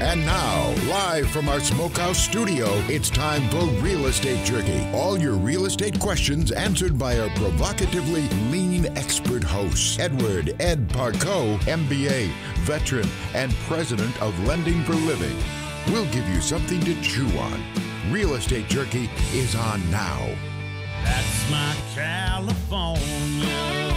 And now, live from our Smokehouse studio, it's time for Real Estate Jerky. All your real estate questions answered by our provocatively lean expert hosts. Edward Ed Parco, MBA, veteran, and president of Lending for Living. We'll give you something to chew on. Real Estate Jerky is on now. That's my California.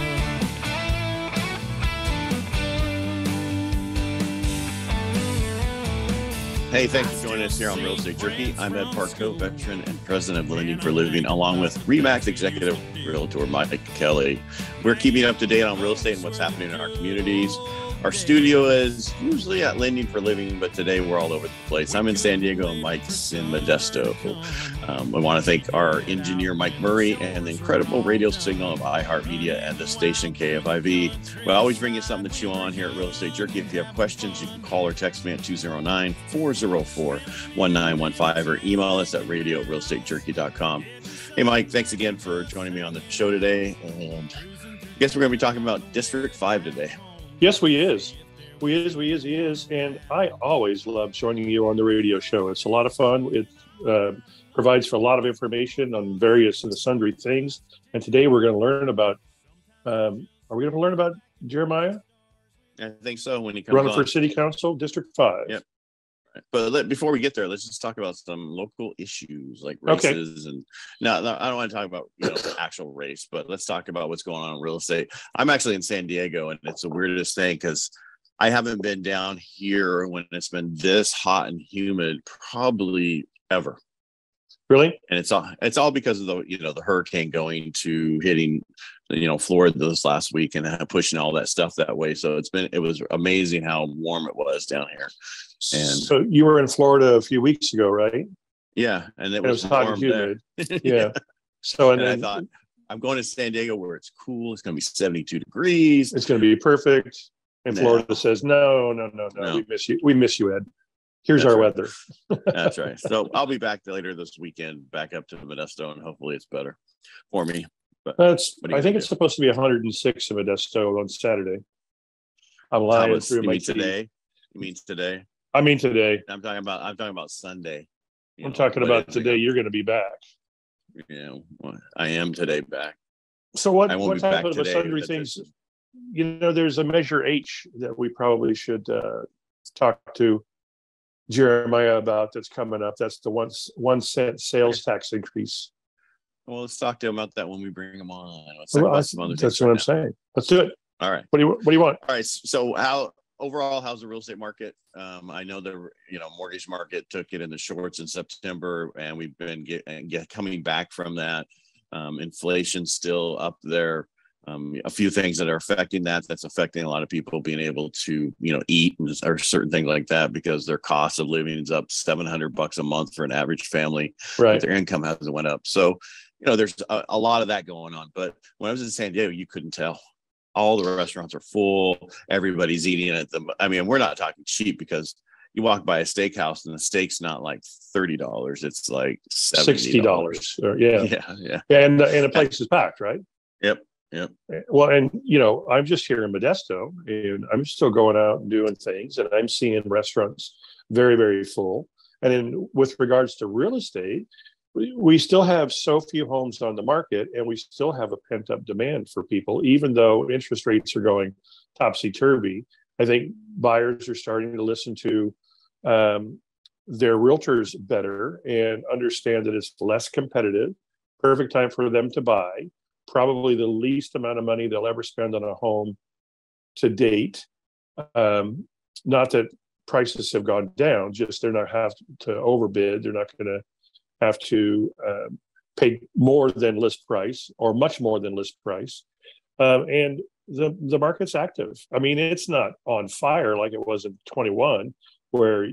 Hey, thanks for joining us here on Real Estate Jerky. I'm Ed Parco, veteran and president of Lending for Living, along with RE/MAX executive realtor Mike Kelly. We're keeping up to date on real estate and what's happening in our communities. Our studio is usually at Lending for Living, but today we're all over the place. I'm in San Diego and Mike's in Modesto. I want to thank our engineer, Mike Murray, and the incredible radio signal of iHeartMedia and the station KFIV. We always bring you something to chew on here at Real Estate Jerky. If you have questions, you can call or text me at 209-404-1915 or email us at radio@realestatejerky.com. Hey, Mike, thanks again for joining me on the show today. And I guess we're going to be talking about District 5 today. Yes, we is. And I always love joining you on the radio show. It's a lot of fun. It provides for a lot of information on various and sundry things. And today we're going to learn about, are we going to learn about Jeremiah? I think so. When he comes running on for City Council, District 5. Yep. But before we get there, let's just talk about some local issues like races. Okay. And no, I don't want to talk about the actual race, but let's talk about what's going on in real estate. I'm actually in San Diego, and it's the weirdest thing because I haven't been down here when it's been this hot and humid probably ever. Really? And it's all because of the hurricane hitting Florida this last week and pushing all that stuff that way. So it was amazing how warm it was down here. And so you were in Florida a few weeks ago, right? Yeah, and it was hot warm and humid. there. Yeah. So and then I thought, I'm going to San Diego where it's cool. It's going to be 72 degrees. It's going to be perfect. And Florida says, no. We miss you, Ed. Here's our weather. That's right. So I'll be back later this weekend, back up to Modesto, and hopefully it's better for me. But I think it's supposed to be 106 in Modesto on Saturday. I'm lying through my today. You mean today? I mean today. I'm talking about Sunday. I'm talking about today. You're going to be back. I am today back. So what type of sundry things? There's a measure H that we probably should talk to Jeremiah about that's coming up. That's the 1 cent sales tax increase. Well, let's talk to him about that when we bring him on. That's what I'm saying. Let's do it. All right. What do you want? All right. So how's the real estate market? I know the mortgage market took it in the shorts in September, and we've been coming back from that. Inflation's still up there. A few things that are affecting that's affecting a lot of people being able to eat or certain things like that because their cost of living is up $700 a month for an average family. Right. Their income hasn't went up. So there's a lot of that going on. But when I was in San Diego, you couldn't tell. All the restaurants are full. Everybody's eating at them. I mean, we're not talking cheap because you walk by a steakhouse and the steak's not like $30. It's like $60. Yeah. And the place is packed, right? Yep. Well, and I'm just here in Modesto, and I'm still going out and doing things, and I'm seeing restaurants very, very full. And then with regards to real estate, we still have so few homes on the market, and we still have a pent-up demand for people, even though interest rates are going topsy-turvy. I think buyers are starting to listen to their realtors better and understand that it's less competitive, perfect time for them to buy. Probably the least amount of money they'll ever spend on a home to date. Not that prices have gone down, just they're not have to overbid. They're not going to have to pay more than list price or much more than list price. And the market's active. I mean, it's not on fire like it was in 21, where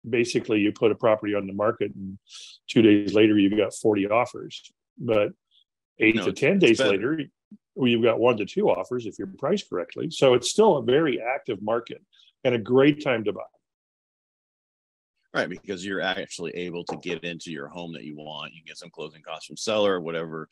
basically you put a property on the market and 2 days later you've got 40 offers. But 8 to 10 days later, you've got 1 to 2 offers if you're priced correctly. So it's still a very active market and a great time to buy. Right, because you're actually able to get into your home that you want. You can get some closing costs from seller or whatever.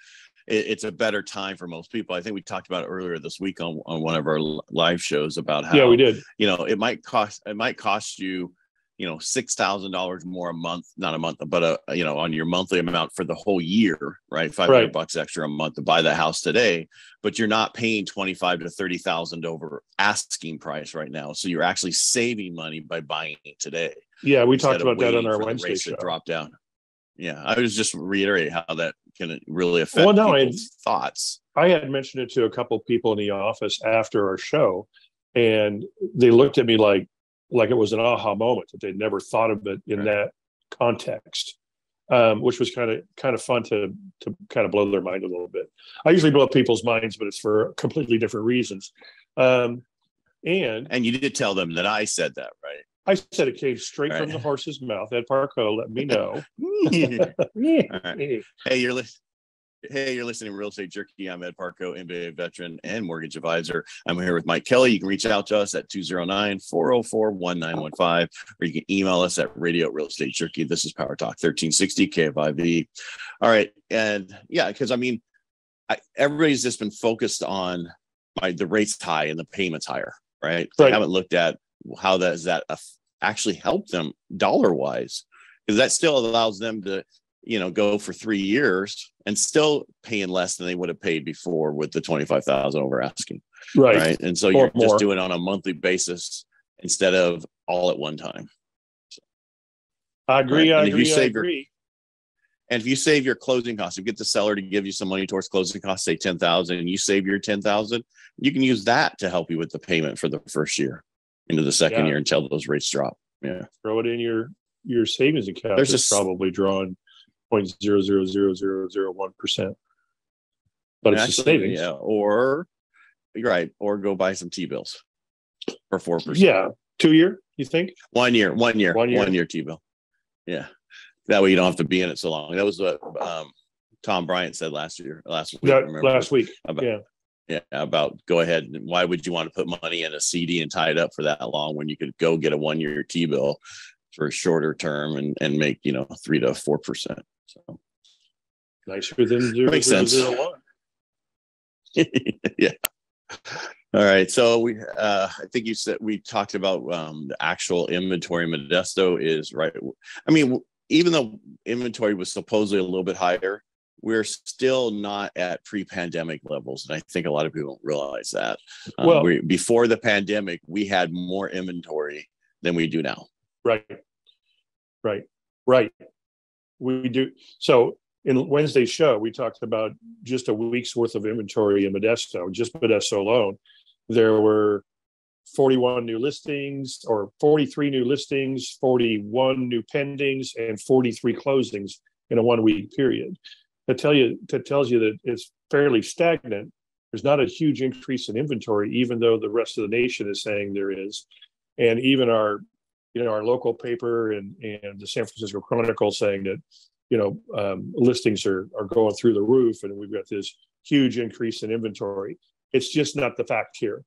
It's a better time for most people. I think we talked about it earlier this week on one of our live shows about how we did. It might cost you $6,000 more a month, not a month, but on your monthly amount for the whole year, right? $500 extra a month to buy that house today, but you're not paying 25 to 30,000 over asking price right now. So you're actually saving money by buying it today. Yeah, we talked about that on our Wednesday show. Drop down. Yeah, I was just reiterating how that can really affect people's thoughts. I had mentioned it to a couple of people in the office after our show, and they looked at me like it was an aha moment, that they'd never thought of it in that context, which was kind of fun to kind of blow their mind a little bit. I usually blow people's minds, but it's for completely different reasons. And you did tell them that I said that, right? I said it came straight from the horse's mouth. Ed Parco let me know. Right. Hey, you're listening to Real Estate Jerky. I'm Ed Parco, MBA veteran and mortgage advisor. I'm here with Mike Kelly. You can reach out to us at 209-404-1915, or you can email us at radio@Real Estate Jerky. This is PowerTalk 1360 KFIV. All right. And yeah, because everybody's just been focused on the rates high and the payments higher, right? They haven't looked at how does that actually help them dollar wise, because that still allows them to go for 3 years and still paying less than they would have paid before with the 25,000 over asking. Right. And so you're just doing it on a monthly basis instead of all at one time. So, I agree. Right? I agree. And if you save your closing costs, you get the seller to give you some money towards closing costs, say 10,000, and you save your 10,000, you can use that to help you with the payment for the first year into the second year until those rates drop. Yeah. Throw it in your savings account. There's probably drawing 0.000001%, but it's a savings. Yeah, or go buy some T-bills for 4%. Yeah, 2 year. You think? 1 year T-bill. Yeah, that way you don't have to be in it so long. That was what Tom Bryant said last week. About go ahead. And why would you want to put money in a CD and tie it up for that long when you could go get a 1 year T-bill for a shorter term and make 3 to 4%. So nicer than 0.001. Makes sense. Yeah. All right. So I think you said we talked about the actual inventory in Modesto is right. I mean, even though inventory was supposedly a little bit higher, we're still not at pre-pandemic levels, and I think a lot of people don't realize that. Before the pandemic, we had more inventory than we do now. Right. We do. So in Wednesday's show, we talked about just a week's worth of inventory in Modesto, just Modesto alone. There were 41 new listings, or 43 new listings, 41 new pendings, and 43 closings in a 1 week period. That tells you that it's fairly stagnant. There's not a huge increase in inventory, even though the rest of the nation is saying there is. And even our local paper and the San Francisco Chronicle saying that, listings are going through the roof, and we've got this huge increase in inventory. It's just not the fact here.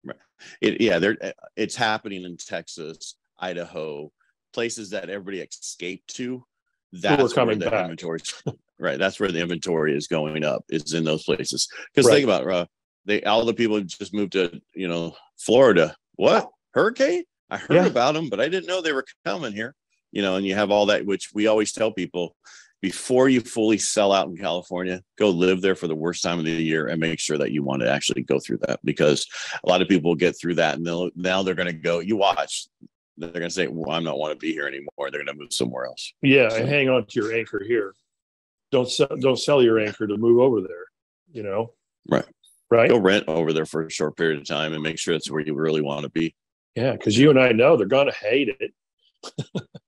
Right. It's happening in Texas, Idaho, places that everybody escaped to. That's where the inventory, right? That's where the inventory is going up. Is in those places. Because think about all the people who just moved to Florida. What hurricane? I heard about them, but I didn't know they were coming here. And you have all that, which we always tell people before you fully sell out in California, go live there for the worst time of the year and make sure that you want to actually go through that, because a lot of people get through that and now they're going to go. You watch. They're going to say, well, I don't want to be here anymore. They're going to move somewhere else. Yeah, and hang on to your anchor here. Don't sell your anchor to move over there, Right. Go rent over there for a short period of time and make sure it's where you really want to be. Yeah, because you and I know they're going to hate it.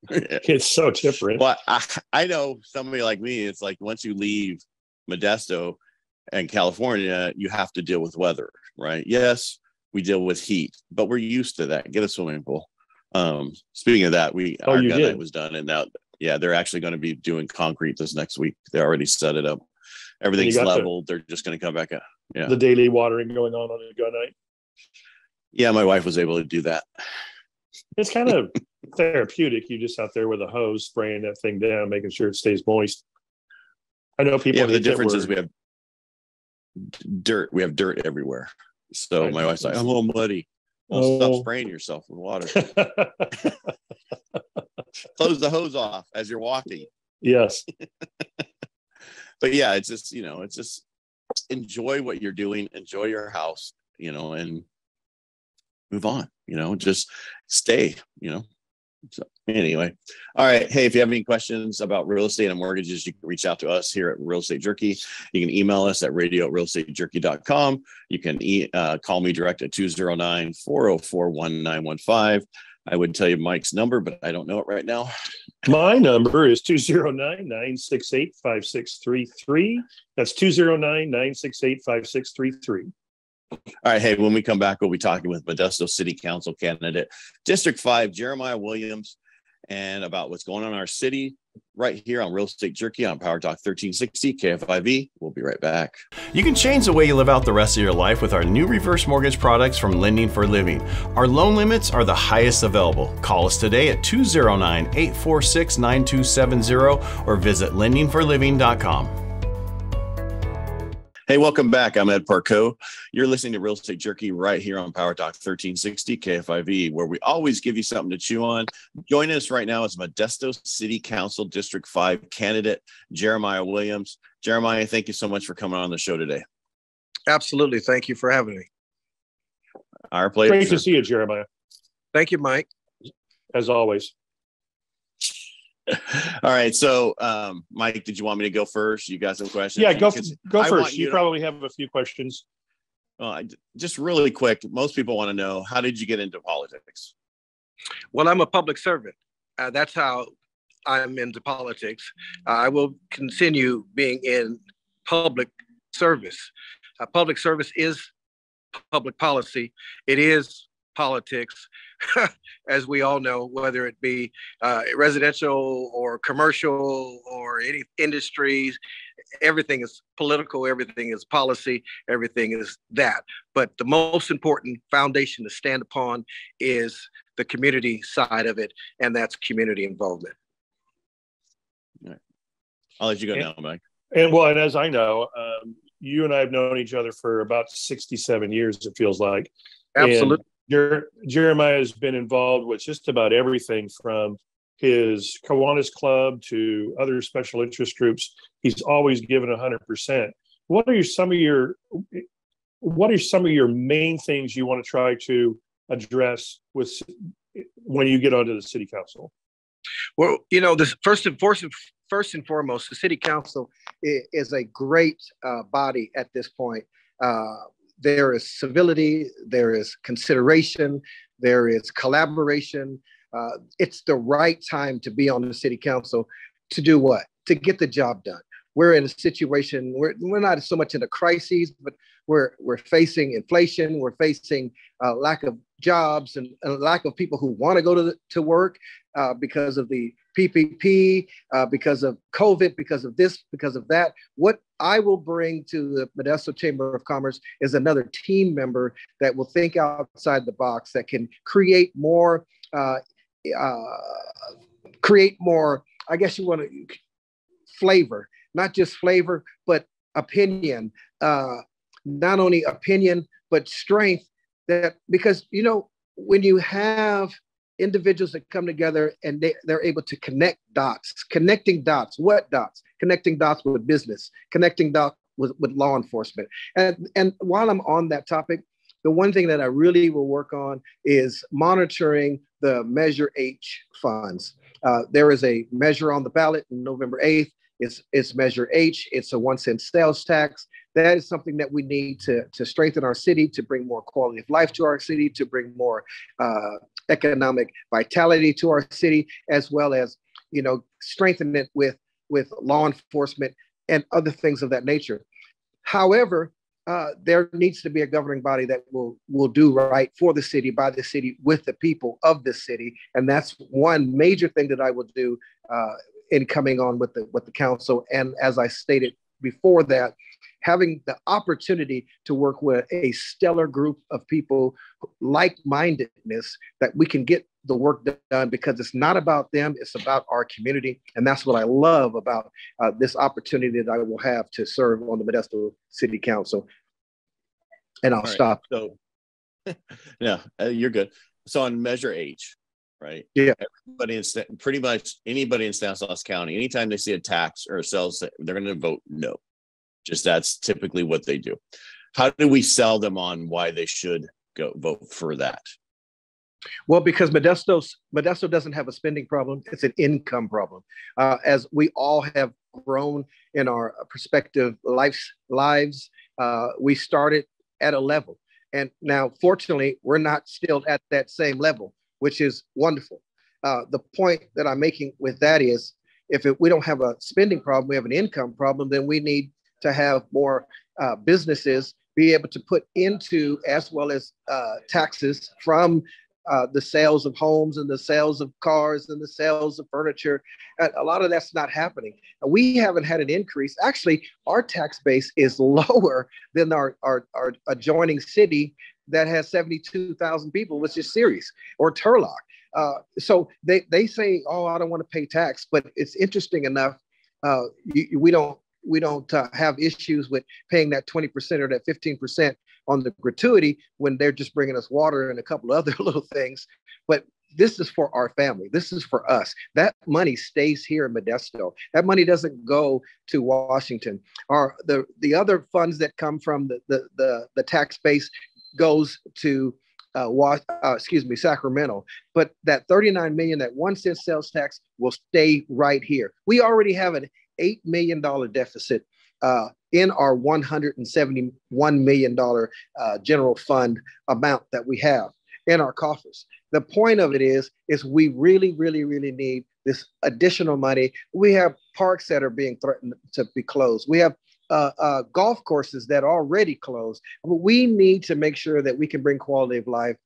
It's so different. Well, I know somebody like me, it's like once you leave Modesto and California, you have to deal with weather, right? Yes, we deal with heat, but we're used to that. Get a swimming pool. Speaking of that, our gun night was done, and now, they're actually going to be doing concrete this next week. They already set it up. Everything's leveled. They're just going to come back up. Yeah. The daily watering going on the gun night. Yeah, my wife was able to do that. It's kind of therapeutic. You just out there with a hose spraying that thing down, making sure it stays moist. I know people. Yeah, the difference is we have dirt. We have dirt everywhere. So my wife's like, I'm a little muddy. Well, stop spraying yourself with water. close the hose off as you're walking. Yes. But yeah, it's just, it's just enjoy what you're doing, enjoy your house, and move on, just stay, So anyway, all right. Hey, if you have any questions about real estate and mortgages, you can reach out to us here at Real Estate Jerky. You can email us at radio@realestatejerky.com. You can call me direct at 209-404-1915. I would tell you Mike's number, but I don't know it right now. My number is 209-968-5633. That's 209-968-5633. All right. Hey, when we come back, we'll be talking with Modesto City Council Candidate, District 5, Jeremiah Williams, and about what's going on in our city right here on Real Estate Jerky on PowerTalk 1360 KFIV. We'll be right back. You can change the way you live out the rest of your life with our new reverse mortgage products from Lending for Living. Our loan limits are the highest available. Call us today at 209-846-9270 or visit lendingforliving.com. Hey, welcome back. I'm Ed Parco. You're listening to Real Estate Jerky right here on PowerTalk 1360 KFIV, where we always give you something to chew on. Joining us right now is Modesto City Council District 5 candidate, Jeremiah Williams. Jeremiah, thank you so much for coming on the show today. Absolutely. Thank you for having me. Our pleasure. Great to see you, Jeremiah. Thank you, Mike. As always. All right. So, Mike, did you want me to go first? You got some questions? Yeah, go first. You probably have a few questions. Just really quick. Most people want to know, how did you get into politics? Well, I'm a public servant. That's how I'm into politics. I will continue being in public service. Public service is public policy. It is politics. As we all know, whether it be residential or commercial or any industries, everything is political, everything is policy, everything is that. But the most important foundation to stand upon is the community side of it, and that's community involvement. All right. I'll let you go now, Mike. And as I know, you and I have known each other for about 67 years, it feels like. Absolutely. Jeremiah has been involved with just about everything from his Kiwanis Club to other special interest groups. He's always given 100%. What are some of your main things you want to try to address when you get onto the city council? Well, this first and foremost, the city council is a great body at this point. There is civility, there is consideration, there is collaboration. It's the right time to be on the city council to do what? To get the job done. We're in a situation where we're not so much in a crisis, but we're facing inflation, we're facing lack of jobs and a lack of people who want to go to work because of the PPP, because of COVID, because of this, because of that. What I will bring to the Modesto Chamber of Commerce is another team member that will think outside the box, that can create more, I guess you want to, flavor, not just flavor, but opinion, not only opinion, but strength. Because when you have individuals that come together and they're able to connect dots, connecting dots, what dots? Connecting dots with business, connecting dots with law enforcement. And while I'm on that topic, the one thing that I really will work on is monitoring the Measure H funds. There is a measure on the ballot on November 8th. It's Measure H. It's a 1-cent sales tax. That is something that we need to strengthen our city, to bring more quality of life to our city, to bring more economic vitality to our city, as well as, strengthen it with law enforcement and other things of that nature. However, there needs to be a governing body that will do right for the city, by the city, with the people of the city. And that's one major thing that I will do in coming on with the council. And as I stated before that, having the opportunity to work with a stellar group of people, like-mindedness, that we can get the work done, because it's not about them, it's about our community. And that's what I love about this opportunity that I will have to serve on the Modesto City Council. And I'll stop. So, yeah, you're good. So on Measure H, right? Yeah. Everybody pretty much anybody in Stanislaus County, anytime they see a tax or a sales, they're going to vote no. Just that's typically what they do. How do we sell them on why they should go vote for that? Well, because Modesto doesn't have a spending problem; it's an income problem. As we all have grown in our prospective lives, we started at a level, and now, fortunately, we're not still at that same level, which is wonderful. The point that I'm making with that is, we don't have a spending problem, we have an income problem. Then we need to have more businesses be able to put into, as well as taxes from the sales of homes and the sales of cars and the sales of furniture. A lot of that's not happening. We haven't had an increase. Actually, our tax base is lower than our adjoining city that has 72,000 people, which is Ceres or Turlock. So they say, oh, I don't want to pay tax. But it's interesting enough, we don't have issues with paying that 20% or that 15% on the gratuity when they're just bringing us water and a couple of other little things. But this is for our family. This is for us. That money stays here in Modesto. That money doesn't go to Washington. Or the other funds that come from the tax base goes to Sacramento. But that $39 million, that 1 cent sales tax will stay right here. We already have an $8 million deficit in our $171 million general fund amount that we have in our coffers. The point of it is we really, really, really need this additional money. We have parks that are being threatened to be closed. We have golf courses that are already closed. We need to make sure that we can bring quality of life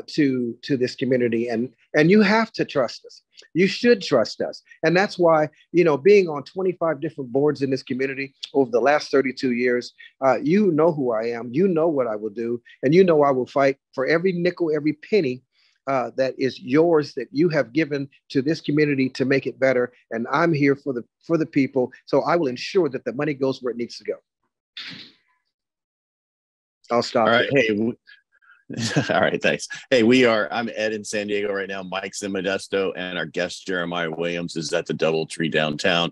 to this community, and you have to trust us. You should trust us, and that's why, being on 25 different boards in this community over the last 32 years, you know who I am. You know what I will do, and I will fight for every nickel, every penny that is yours, that you have given to this community to make it better. And I'm here for the people, so I will ensure that the money goes where it needs to go. I'll stop. All right. Hey. All right, thanks. Hey, I'm Ed in San Diego right now. Mike's in Modesto, and our guest Jeremiah Williams is at the Doubletree downtown.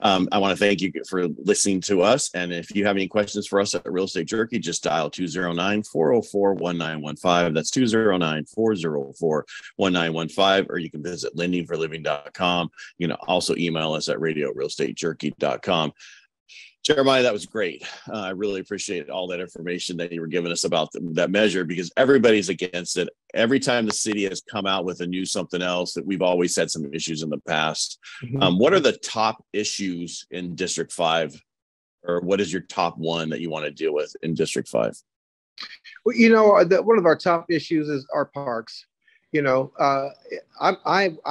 I want to thank you for listening to us. And if you have any questions for us at Real Estate Jerky, just dial 209-404-1915. That's 209-404-1915, or you can visit lendingforliving.com. You can also email us at radio@realestatejerky.com. Jeremiah, that was great. I really appreciate all that information that you were giving us about that measure, because everybody's against it. Every time the city has come out with a new something else, that we've always had some issues in the past. Mm-hmm. What are the top issues in District 5, or what is your top one that you want to deal with in District 5? Well, one of our top issues is our parks. I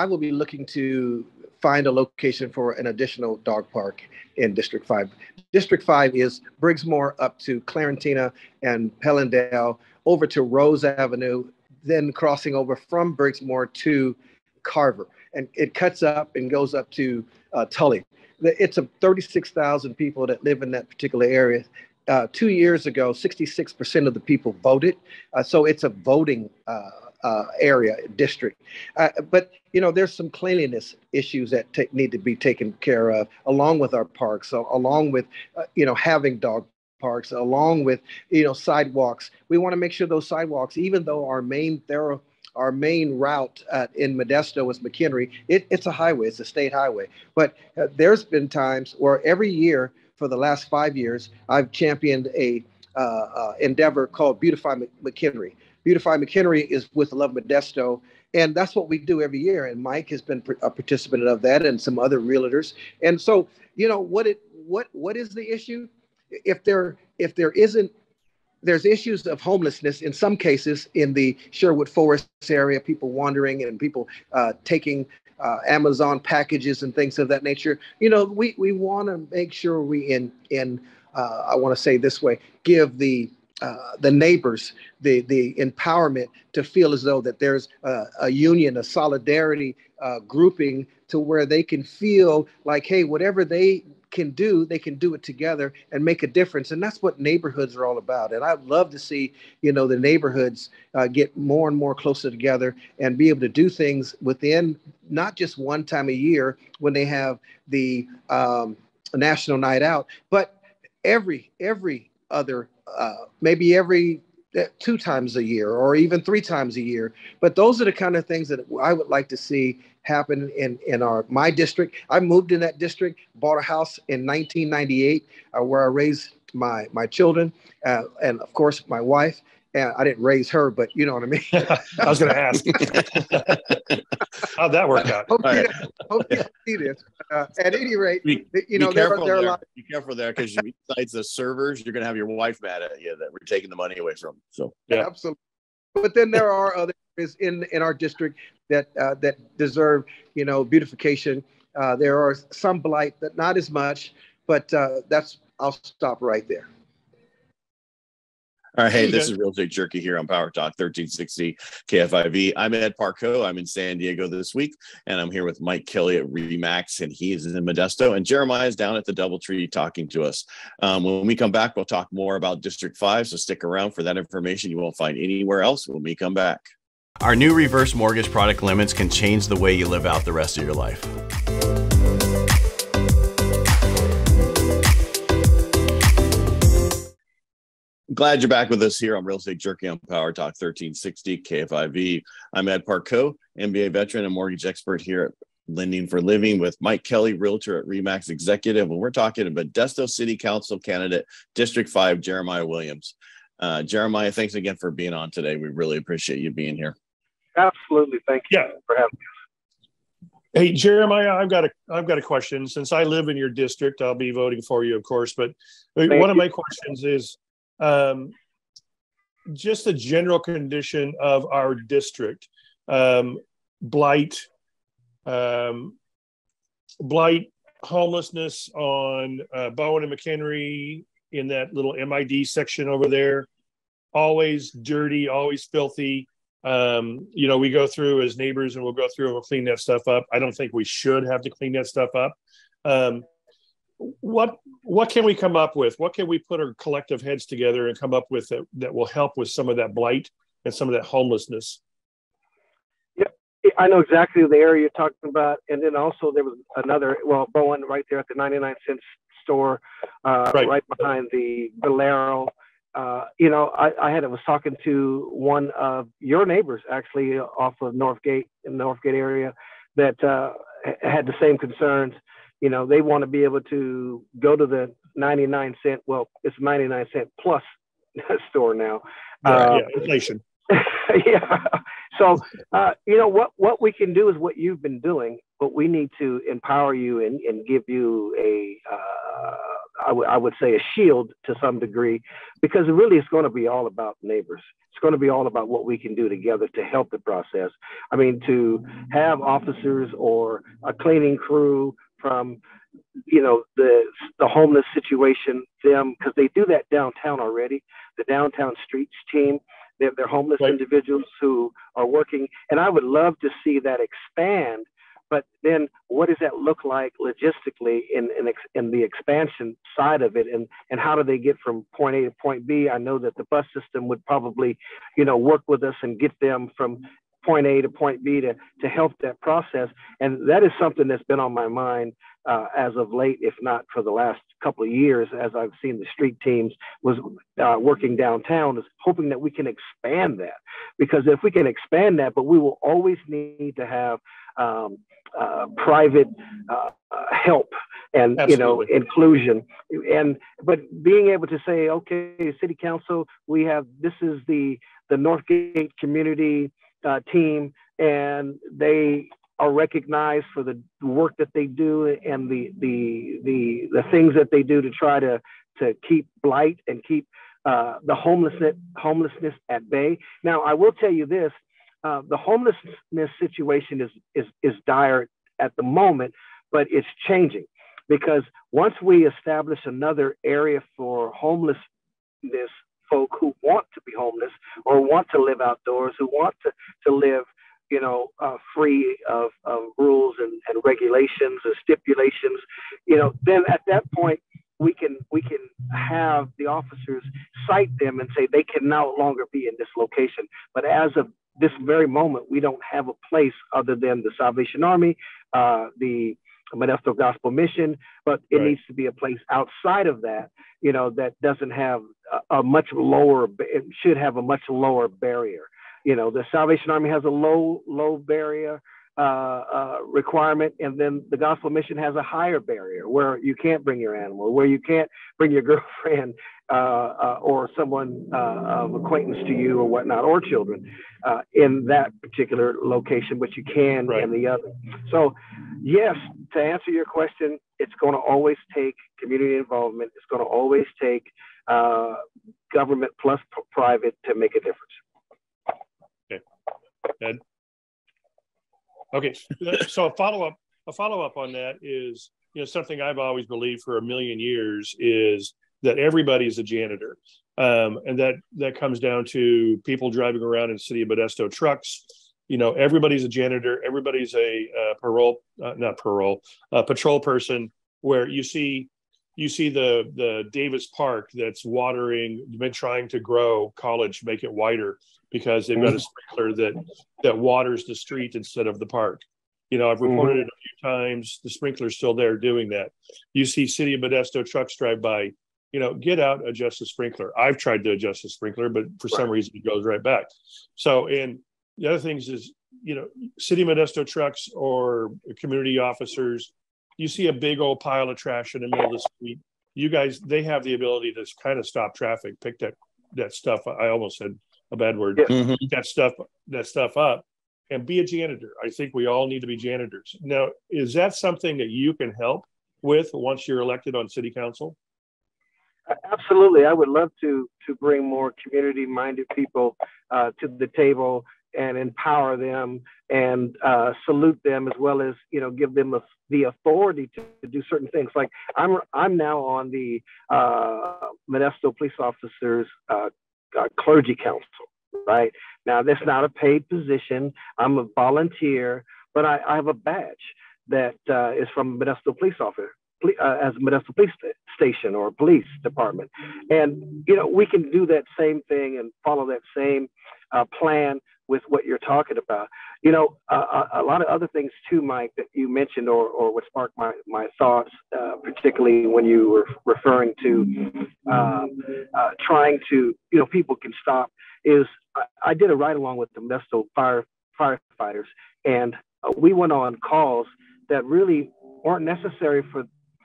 will be looking to find a location for an additional dog park in District 5. District 5 is Briggsmore up to Clarentina and Pellendale, over to Rose Avenue, then crossing over from Briggsmore to Carver. And it cuts up and goes up to Tully. It's 36,000 people that live in that particular area. 2 years ago, 66% of the people voted. So it's a voting area, district. But, there's some cleanliness issues that need to be taken care of, along with our parks, so along with, having dog parks, along with, sidewalks. We want to make sure those sidewalks, even though our main route in Modesto is McHenry, it's a highway, it's a state highway. But there's been times where every year for the last 5 years, I've championed a endeavor called Beautify McHenry. Beautify McHenry is with Love Modesto, and that's what we do every year. And Mike has been a participant of that, and some other realtors. And so, what is the issue? If there isn't, there's issues of homelessness in some cases in the Sherwood Forest area, people wandering and people taking Amazon packages and things of that nature. We want to make sure we I want to say this way, give the neighbors the empowerment to feel as though that there's a union, a solidarity grouping, to where they can feel like, hey, whatever they can do, they can do it together and make a difference. And that's what neighborhoods are all about. And I'd love to see, the neighborhoods get more and more closer together and be able to do things within not just one time a year when they have the National Night Out, but every other, maybe every 2 times a year or even 3 times a year. But those are the kind of things that I would like to see happen in my district. I moved in that district, bought a house in 1998 where I raised my children and of course my wife. And I didn't raise her, but you know what I mean. I was going to ask. How'd that work out? Hope you see this. At any rate, be there are a lot. Be careful there, because besides the servers, you're going to have your wife mad at you that we're taking the money away from. So yeah, absolutely. But then there are other areas in our district that deserve beautification. There are some blight, that not as much, but I'll stop right there. All right, hey, this is Real Estate Jerky here on PowerTalk 1360 KFIV. I'm Ed Parco. I'm in San Diego this week, and I'm here with Mike Kelly at RE/MAX, and he is in Modesto, and Jeremiah is down at the DoubleTree talking to us. When we come back, we'll talk more about District 5, so stick around for that information you won't find anywhere else when we come back. Our new reverse mortgage product limits can change the way you live out the rest of your life. Glad you're back with us here on Real Estate Jerky on PowerTalk 1360 KFIV. I'm Ed Parco, MBA veteran and mortgage expert here at Lending for Living, with Mike Kelly, realtor at RE/MAX Executive, and we're talking about Modesto City Council Candidate, District 5, Jeremiah Williams. Jeremiah, thanks again for being on today. We really appreciate you being here. Absolutely, thank you for having me. Hey, Jeremiah, I've got a question. Since I live in your district, I'll be voting for you, of course. But one of my questions is, just the general condition of our district, blight, homelessness on Bowen and McHenry in that little MID section over there, always dirty, always filthy. We go through as neighbors and we'll go through and we'll clean that stuff up. I don't think we should have to clean that stuff up. What can we come up with? What can we put our collective heads together and come up with that will help with some of that blight and some of that homelessness? Yeah, I know exactly the area you're talking about. And then also there was another, Bowen right there at the 99-cent store, right behind the Valero. I was talking to one of your neighbors actually off of Northgate, in the Northgate area, that had the same concerns. They want to be able to go to the 99-cent. Well, it's 99-cent plus store now. Inflation. Yeah. So, what we can do is what you've been doing, but we need to empower you and give you I would say a shield to some degree, because really it's going to be all about neighbors. It's going to be all about what we can do together to help the process. I mean, to have officers or a cleaning crew from, the homeless situation, because they do that downtown already. The downtown streets team, they're homeless individuals who are working, and I would love to see that expand. But then, what does that look like logistically in the expansion side of it, and how do they get from point A to point B? I know that the bus system would probably, work with us and get them from point A to point B to help that process. And that is something that's been on my mind as of late, if not for the last couple of years, as I've seen the street teams was working downtown, is hoping that we can expand that. Because if we can expand that, but we will always need to have private help and inclusion, but being able to say, okay, city council, this is the Northgate community team, and they are recognized for the work that they do and the things that they do to try to keep blight and keep the homelessness at bay. Now, I will tell you this: the homelessness situation is dire at the moment, but it's changing, because once we establish another area for homelessness folk who want to be homeless or want to live outdoors, who want to live, free of rules regulations and stipulations, then at that point we can have the officers cite them and say they can no longer be in this location. But as of this very moment, we don't have a place other than the Salvation Army, the Modesto Gospel Mission, but it needs to be a place outside of that, that doesn't have a much lower, it should have a much lower barrier. The Salvation Army has a low barrier requirement, and then the Gospel Mission has a higher barrier where you can't bring your animal, where you can't bring your girlfriend or someone of acquaintance to you or whatnot, or children in that particular location, but you can in the other. So yes, to answer your question, it's going to always take community involvement. It's going to always take government plus private to make a difference. Okay. Ed? Okay, so a follow-up on that is, something I've always believed for a million years is that everybody's a janitor. And that comes down to people driving around in the city of Modesto trucks. Everybody's a janitor. Everybody's a patrol person, where you see the Davis Park that's been trying to grow college, make it wider, because they've got a sprinkler that waters the street instead of the park. I've reported it a few times. The sprinkler's still there doing that. You see City of Modesto trucks drive by, get out, adjust the sprinkler. I've tried to adjust the sprinkler, but for some reason it goes right back. So, and the other things is, City of Modesto trucks or community officers, you see a big old pile of trash in the middle of the street. You guys, they have the ability to kind of stop traffic, pick that stuff. I almost said a bad word. Yeah. That stuff up, and be a janitor. I think we all need to be janitors. Now, is that something that you can help with once you're elected on city council? Absolutely. I would love to bring more community-minded people to the table and empower them and salute them, as well as give them the authority to do certain things. Like I'm now on the Modesto Police Officers Clergy Council. Right now, that's not a paid position. I'm a volunteer, but I have a badge that is from Modesto Police Officer. As Modesto Police Station or Police Department. And, we can do that same thing and follow that same plan with what you're talking about. A lot of other things too, Mike, that you mentioned or what sparked my thoughts, particularly when you were referring to trying to, people can stop, is I did a ride along with the Modesto firefighters, and we went on calls that really weren't necessary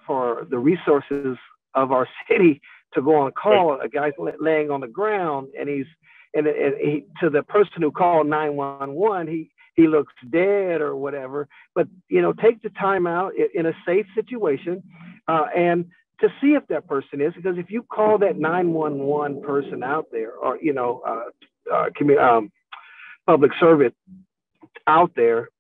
for the resources of our city to go on call. Right. A guy's laying on the ground, and he to the person who called 911, he looks dead or whatever. But take the time out in a safe situation, and to see if that person is, because if you call that 911 person out there, or public servant out there,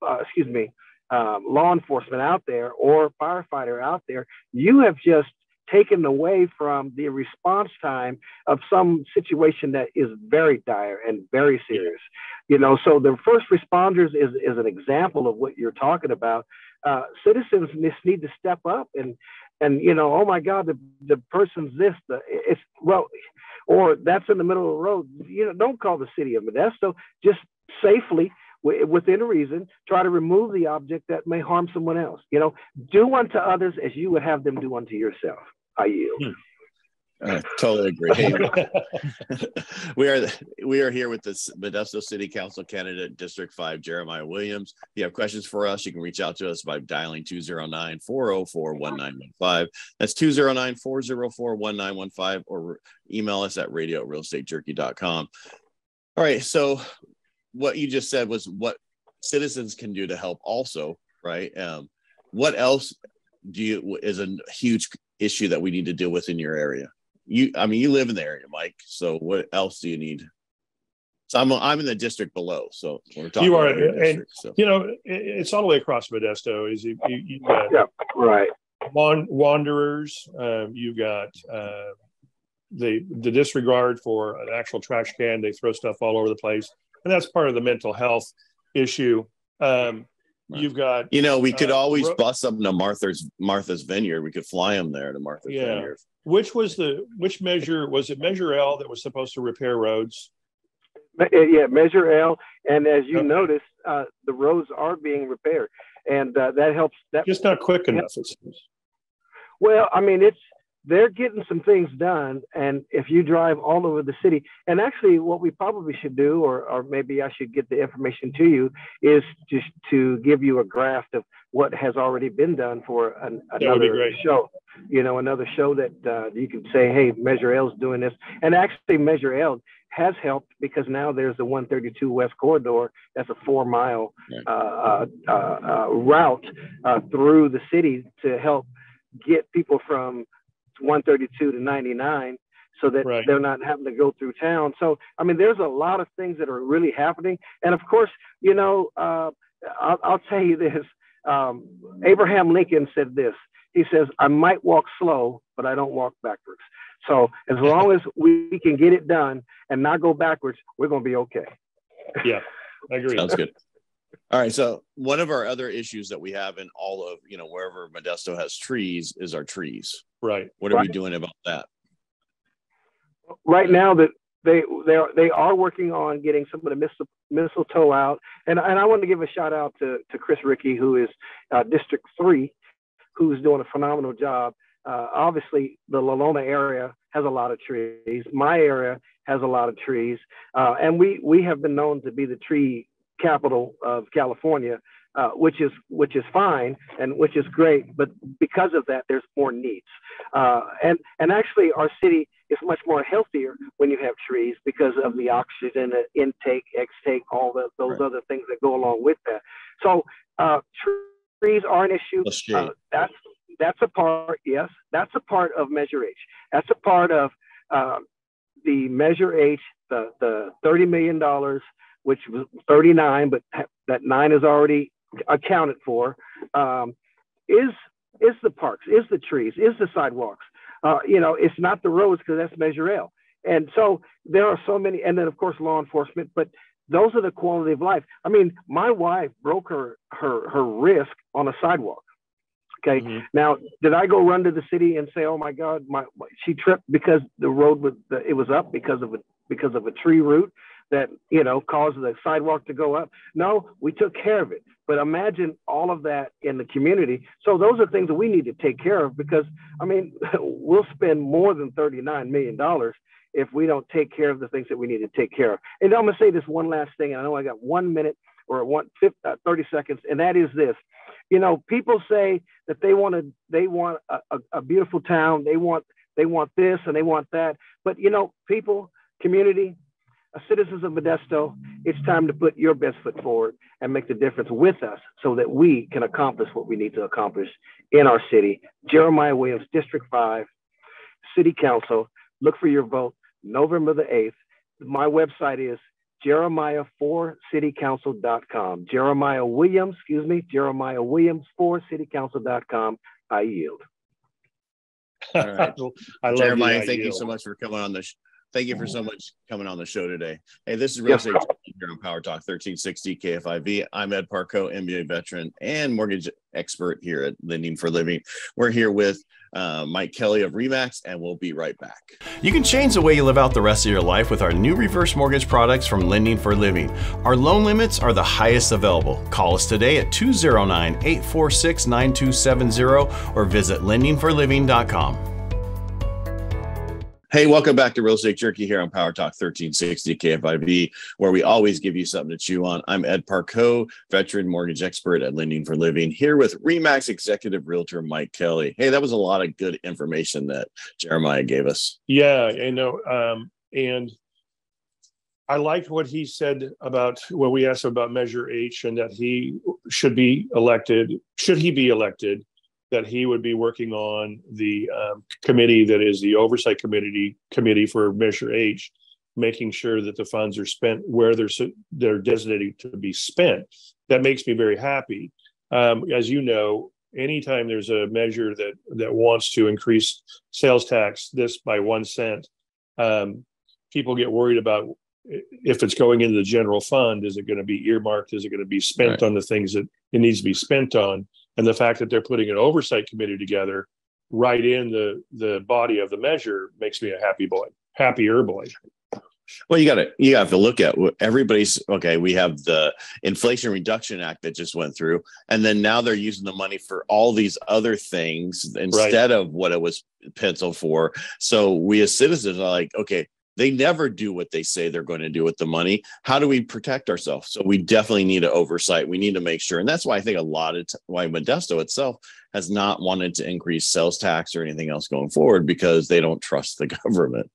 law enforcement out there or firefighter out there, you have just taken away from the response time of some situation that is very dire and very serious. So the first responders is an example of what you're talking about. Citizens need to step up and oh my God, the person's or that's in the middle of the road. Don't call the city of Modesto. Just safely, within a reason, try to remove the object that may harm someone else. Do unto others as you would have them do unto yourself. I yield. I totally agree. Hey, we are here with the Modesto City Council Candidate, District 5, Jeremiah Williams. If you have questions for us, you can reach out to us by dialing 209-404-1915. That's 209-404-1915, or email us at radio@realestatejerky.com. All right, so what you just said was what citizens can do to help also, right? What else is a huge issue that we need to deal with in your area? You live in the area, Mike. So what else do you need? So I'm in the district below. So we're talking about your district, so. It's all the way across Modesto. Is you got right wanderers. You've got the disregard for an actual trash can. They throw stuff all over the place, and that's part of the mental health issue. You've got, we could always bus them to Martha's Vineyard. We could fly them there to Martha's Vineyard. Which measure was it? Measure L that was supposed to repair roads. Yeah, Measure L, and as you notice, the roads are being repaired, and that helps. That just not quick enough, it seems. Well, I mean, they're getting some things done, and if you drive all over the city, and actually what we probably should do, or maybe I should get the information to you, is just to give you a graph of what has already been done for another show. Another show that you can say, hey, Measure L is doing this. And actually Measure L has helped because now there's the 132 West Corridor. That's a 4-mile route through the city to help get people from 132 to 99 so that they're not having to go through town. So, I mean, there's a lot of things that are really happening. And of course, I'll tell you this, Abraham Lincoln said this. He says, I might walk slow, but I don't walk backwards. So as long as we can get it done and not go backwards, we're going to be okay. Yeah, I agree. Sounds good. All right. So one of our other issues that we have in all of, wherever Modesto has trees is our trees. Right. What are we doing about that? Right now that they are working on getting some of the mistletoe out. And I want to give a shout out to Chris Rickey, who is District 3, who's doing a phenomenal job. Obviously, the Lalona area has a lot of trees. My area has a lot of trees. And we have been known to be the tree capital of California, which is fine and which is great. But because of that, there's more needs. And actually, our city is much more healthier when you have trees because of the oxygen intake, extake, all those other things that go along with that. So trees are an issue. That's a part, yes. That's a part of Measure H. That's a part of the Measure H, the $30 million, which was 39, but that 9 is already accounted for, is the parks, is the trees, is the sidewalks. It's not the roads because that's Measure L. And so there are so many, and then of course law enforcement, but those are the quality of life. I mean, my wife broke her wrist on a sidewalk. Okay. Mm-hmm. Now, did I go run to the city and say, "Oh my God, she tripped because the road was up because of a tree root that caused the sidewalk to go up"? No, we took care of it. But imagine all of that in the community. So those are things that we need to take care of because I mean, we'll spend more than $39 million if we don't take care of the things that we need to take care of. And I'm gonna say this one last thing. And I know I got 1 minute or 30 seconds, and that is this. People say that they want a beautiful town. They want this and they want that. But people, community, citizens of Modesto, it's time to put your best foot forward and make the difference with us so that we can accomplish what we need to accomplish in our city. Jeremiah Williams, District 5, City Council. Look for your vote November the 8th. My website is Jeremiah4citycouncil.com. Jeremiah Williams 4citycouncil.com. I yield. All right. I love Jeremiah, thank you so much for coming on the Thank you for so much coming on the show today. Hey, this is Real Estate Jerky here on PowerTalk 1360 KFIV. I'm Ed Parco, MBA veteran and mortgage expert here at Lending for Living. We're here with Mike Kelly of RE/MAX, and we'll be right back. You can change the way you live out the rest of your life with our new reverse mortgage products from Lending for Living. Our loan limits are the highest available. Call us today at 209-846-9270 or visit lendingforliving.com. Hey, welcome back to Real Estate Jerky here on PowerTalk 1360 KFIV, where we always give you something to chew on. I'm Ed Parco, veteran mortgage expert at Lending for Living, here with RE/MAX executive realtor Mike Kelly. Hey, that was a lot of good information that Jeremiah gave us. Yeah, I know. And I liked what he said about when we asked him about Measure H and that he should be elected. Should he be elected? That he would be working on the committee that is the oversight committee for Measure H, making sure that the funds are spent where they're designated to be spent. That makes me very happy. As you know, anytime there's a measure that wants to increase sales tax this by 1 cent, people get worried about if it's going into the general fund, is it going to be earmarked? Is it going to be spent on the things that it needs to be spent on? And the fact that they're putting an oversight committee together right in the body of the measure makes me a happier boy. Well, you have to look at what everybody's okay. We have the Inflation Reduction Act that just went through, and then now they're using the money for all these other things instead of what it was penciled for. So we as citizens are like, okay, they never do what they say they're going to do with the money. How do we protect ourselves? So we definitely need an oversight. We need to make sure. And that's why I think why Modesto itself has not wanted to increase sales tax or anything else going forward, because they don't trust the government.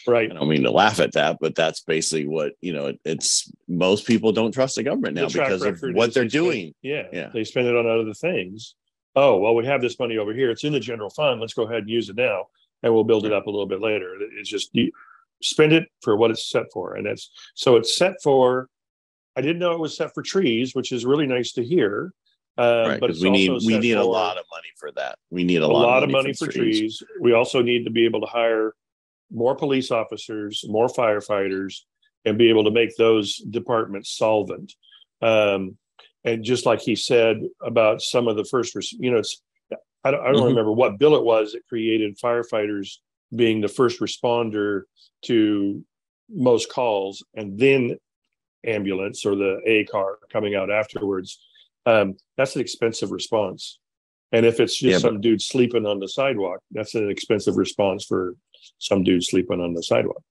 Right. I don't mean to laugh at that, but that's basically what, it's most people don't trust the government now because of what they're doing. They spend it on other things. Oh, well, we have this money over here. It's in the general fund. Let's go ahead and use it now, and we'll build it up a little bit later. It's just spend it for what it's set for. And it's set for, I didn't know it was set for trees, which is really nice to hear. But we need a lot of money for that. We need a lot of money for trees. We also need to be able to hire more police officers, more firefighters, and be able to make those departments solvent. And just like he said about some of the first, I don't remember what bill it was that created firefighters being the first responder to most calls, and then ambulance or the A car coming out afterwards. That's an expensive response. And if it's just some dude sleeping on the sidewalk, that's an expensive response for some dude sleeping on the sidewalk.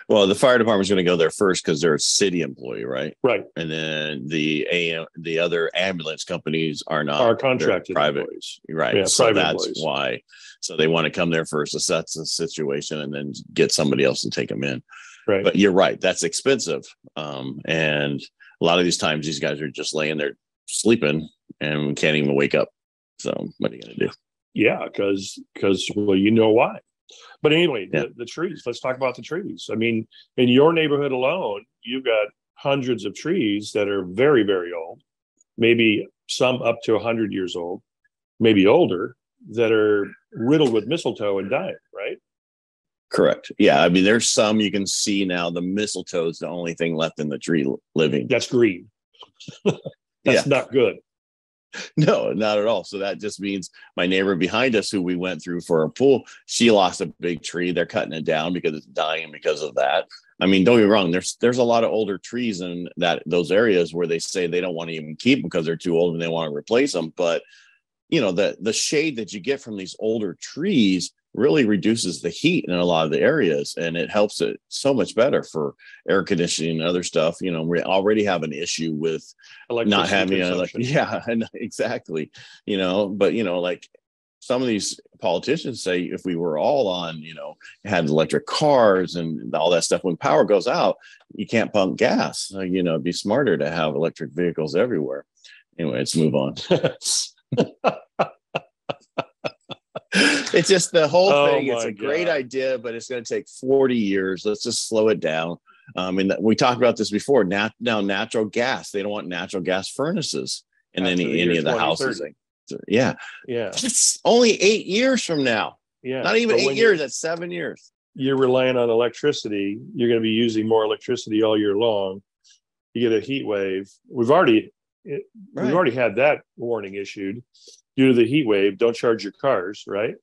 Well, the fire department's going to go there first because they're a city employee, right? Right. And then the other ambulance companies are not. Are contracted private employees. Right. Yeah, so private that's employees. why. So they want to come there first, assess the situation, and then get somebody else to take them in. Right. But you're right. That's expensive. And a lot of these times, these guys are just laying there sleeping and can't even wake up. So what are you going to do? Yeah, because well, you know why. But anyway, the trees. Let's talk about the trees. I mean, in your neighborhood alone, you've got hundreds of trees that are very, very old, maybe some up to 100 years old, maybe older, that are riddled with mistletoe and dying, right? Correct. Yeah. I mean, there's some you can see now. The mistletoe is the only thing left in the tree living. That's green. That's not good. No, not at all. So that just means my neighbor behind us, who we went through for our pool, she lost a big tree. They're cutting it down because it's dying because of that. I mean, don't get me wrong. There's a lot of older trees in those areas where they say they don't want to even keep them because they're too old and they want to replace them. But the shade that you get from these older trees really reduces the heat in a lot of the areas, and it helps it so much better for air conditioning and other stuff. We already have an issue with not having exactly. But like some of these politicians say, if we were all on, had electric cars and all that stuff, when power goes out, you can't pump gas. It'd be smarter to have electric vehicles everywhere. Anyway, let's move on. It's just the whole thing. It's a great idea, but it's going to take 40 years. Let's just slow it down. And we talked about this before. Now, natural gas. They don't want natural gas furnaces in any of the houses. Yeah. It's only 8 years from now. Yeah. Not even 8 years. That's 7 years. You're relying on electricity. You're going to be using more electricity all year long. You get a heat wave. We've already had that warning issued. Due to the heat wave, don't charge your cars, right?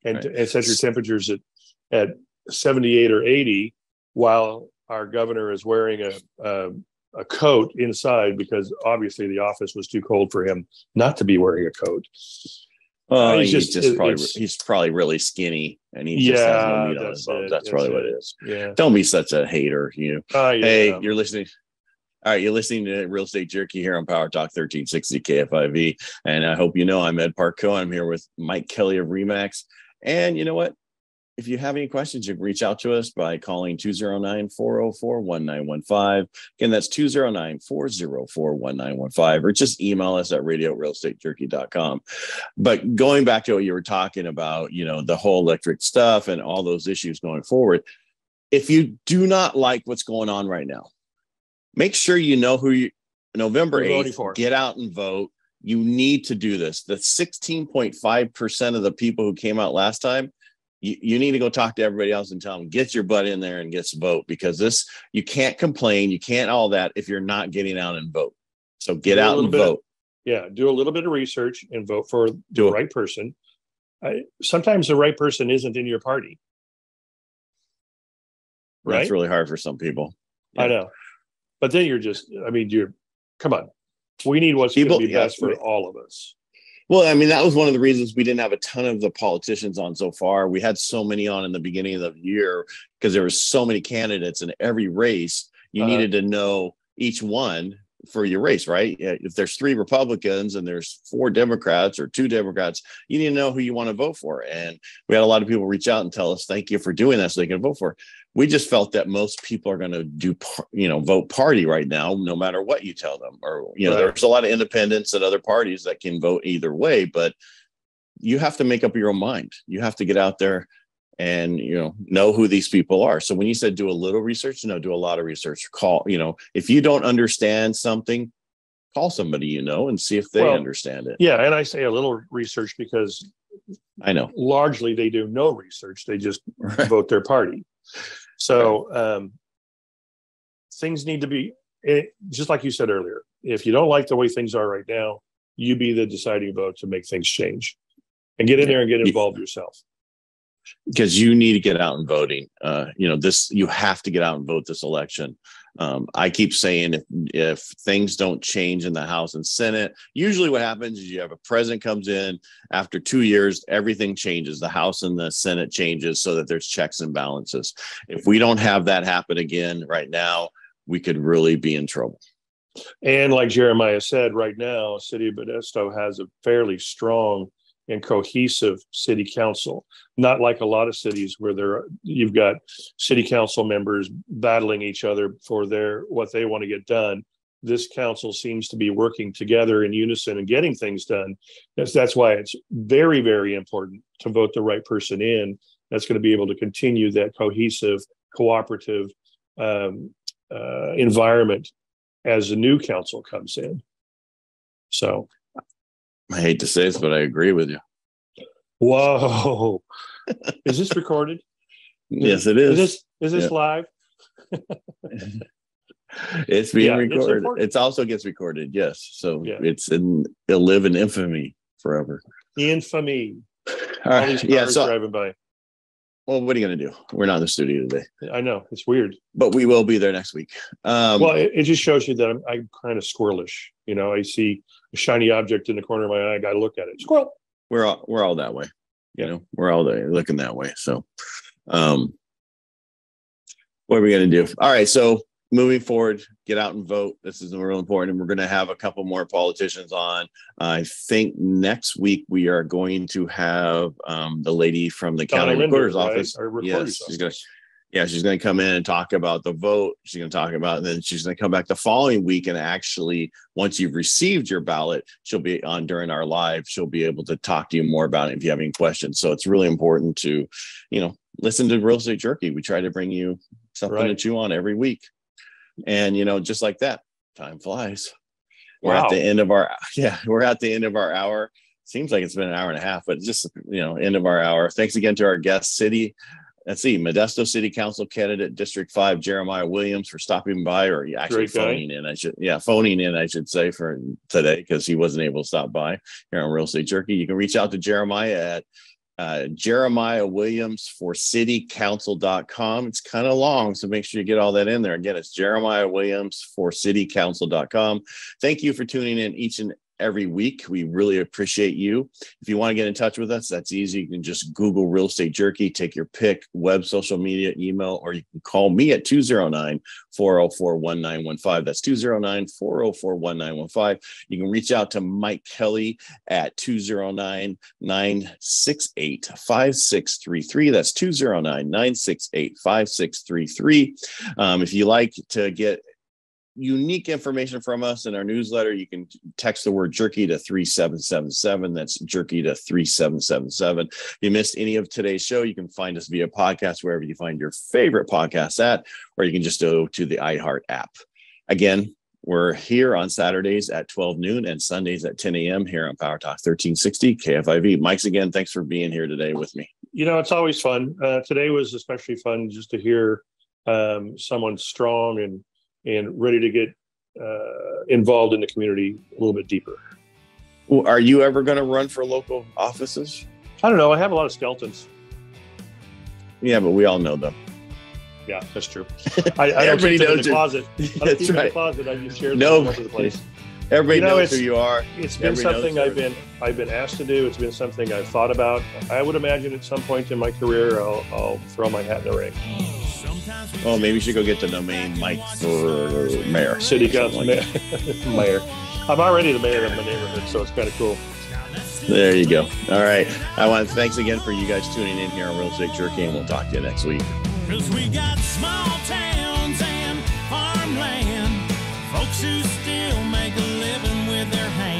And set your temperatures at 78 or 80 while our governor is wearing a coat inside, because obviously the office was too cold for him not to be wearing a coat. He's probably really skinny, and he just has no meat on his bones. That's probably what it is. Yeah. Don't be such a hater, Hey, you're listening. All right, you're listening to Real Estate Jerky here on PowerTalk 1360 KFIV. And I hope I'm Ed Parco. I'm here with Mike Kelly of RE/MAX. And you know what? If you have any questions, you can reach out to us by calling 209-404-1915. Again, that's 209-404-1915, or just email us at radio@realestatejerky.com. But going back to what you were talking about, the whole electric stuff and all those issues going forward, if you do not like what's going on right now, make sure you know who November 8th, get out and vote. You need to do this. The 16.5% of the people who came out last time, you need to go talk to everybody else and tell them, get your butt in there and get some vote, because you can't complain. You can't all that if you're not getting out and vote. So get out and vote. Do a little bit of research and vote for the right person. Sometimes the right person isn't in your party. Right? That's really hard for some people. Yeah. I know. But then come on. We need what's going to be best for all of us. Well, I mean, that was one of the reasons we didn't have a ton of the politicians on so far. We had so many on in the beginning of the year because there were so many candidates in every race. You needed to know each one for your race, right? If there's 3 Republicans and there's 4 Democrats or 2 Democrats, you need to know who you want to vote for. And we had a lot of people reach out and tell us, thank you for doing that so they can vote for. We just felt that most people are going to vote party right now, no matter what you tell them. Or, there's a lot of independents and other parties that can vote either way, but you have to make up your own mind. You have to get out there and, know who these people are. So when you said do a little research, do a lot of research. Call, if you don't understand something, call somebody, and see if they understand it. Yeah. And I say a little research because I know largely they do no research. They just vote their party. So things need to be, just like you said earlier, if you don't like the way things are right now, you be the deciding vote to make things change and get in there and get involved yourself. Because you need to get out and voting. You have to get out and vote this election. I keep saying if things don't change in the House and Senate, usually what happens is you have a president comes in after 2 years, everything changes. The House and the Senate changes so that there's checks and balances. If we don't have that happen again right now, we could really be in trouble. And like Jeremiah said, right now, City of Modesto has a fairly strong and cohesive city council, not like a lot of cities where you've got city council members battling each other for what they want to get done. This council seems to be working together in unison and getting things done. That's why it's very, very important to vote the right person in. That's going to be able to continue that cohesive, cooperative environment as the new council comes in. So I hate to say this, but I agree with you. Whoa. Is this recorded? Yes, it is. Is this live? It's being recorded. It also gets recorded, yes. So it'll live in infamy forever. Infamy. All these cars driving by. Well, what are you going to do? We're not in the studio today. I know. It's weird. But we will be there next week. It just shows you that I'm kind of squirrelish. I see a shiny object in the corner of my eye. I got to look at it. Squirrel. We're all that way. We're all there looking that way. So what are we going to do? All right. So moving forward, get out and vote. This is real important. And we're going to have a couple more politicians on. I think next week we are going to have the lady from the county recorder's office. Yes, she's going to come in and talk about the vote. She's going to talk about, and then she's going to come back the following week. And actually, once you've received your ballot, she'll be on during our live. She'll be able to talk to you more about it if you have any questions. So it's really important to, listen to Real Estate Jerky. We try to bring you something to chew on every week. And, just like that, time flies. We're at the end of our hour. Seems like it's been an hour and a half, but just, end of our hour. Thanks again to our guest Modesto City Council Candidate, District 5, Jeremiah Williams, for stopping by, or actually phoning in, I should say, for today, because he wasn't able to stop by here on Real Estate Jerky. You can reach out to Jeremiah at Jeremiah Williams for citycouncil.com. It's kind of long, so make sure you get all that in there. Again, it's Jeremiah Williams for citycouncil.com. Thank you for tuning in each and every week. We really appreciate you. If you want to get in touch with us, that's easy. You can just Google Real Estate Jerky, take your pick, web, social media, email, or you can call me at 209-404-1915. That's 209-404-1915. You can reach out to Mike Kelly at 209-968-5633. That's 209-968-5633. If you like to get unique information from us in our newsletter, you can text the word jerky to 3777. That's jerky to 3777. If you missed any of today's show, you can find us via podcast wherever you find your favorite podcasts at, or you can just go to the iHeart app. Again, we're here on Saturdays at 12 noon and Sundays at 10 a.m. here on PowerTalk 1360 KFIV. Mike's again, thanks for being here today with me. It's always fun. Today was especially fun just to hear someone strong and ready to get involved in the community a little bit deeper. Well, are you ever going to run for local offices? I don't know. I have a lot of skeletons. Yeah, but we all know them. Yeah, that's true. I don't keep them in the closet. I don't That's keep them in right. the closet. I just share them No. all over the place. Everybody knows who you are. It's been something I've been asked to do. It's been something I've thought about. I would imagine at some point in my career, I'll throw my hat in the ring. Well, maybe you should go get the domain Mike for mayor. City council mayor. I'm already the mayor of my neighborhood, so it's kind of cool. There you go. All right. Thanks again for you guys tuning in here on Real Estate Jerky, and we'll talk to you next week. 'Cause we got small towns and farmland, folks who still make a living with their hands.